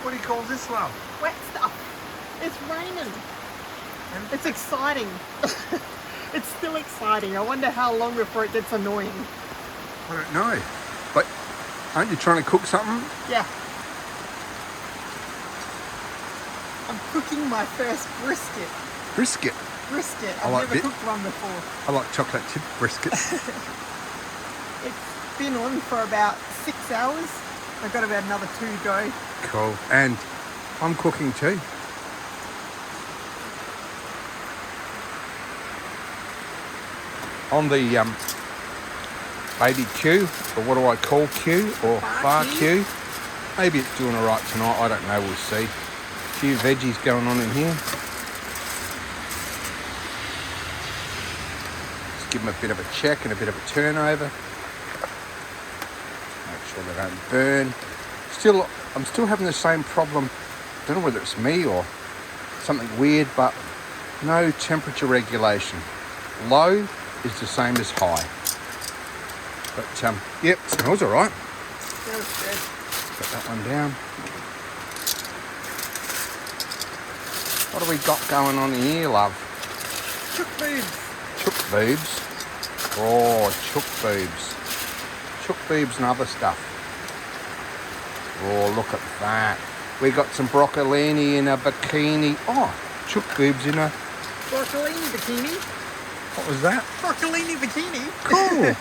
What do you call this, love? Wet stuff. It's raining. And It's exciting. It's still exciting. I wonder how long before it gets annoying. I don't know. But aren't you trying to cook something? Yeah. I'm cooking my first brisket. Brisket. Brisket. I I've like never it. cooked one before. I like chocolate chip brisket. It's been on for about 6 hours. I've got about another 2 to go. Cool. And I'm cooking too. On the baby Q, or what do I call Q, or bar Q. Maybe it's doing all right tonight. I don't know. We'll see. A few veggies going on in here. Just give them a bit of a check and a bit of a turnover. Make sure they don't burn. I'm still having the same problem. I don't know whether it's me or something weird, but no temperature regulation. Low is the same as high. But yep, smells all right. Smells good. Put that one down. What do we got going on here, love? Chook boobs. Chook boobs. Oh, chook boobs. Chook boobs and other stuff. Oh, look at that. We got some broccolini in a bikini. Oh, chook boobs in a... Broccolini bikini. What was that? Broccolini bikini. Cool.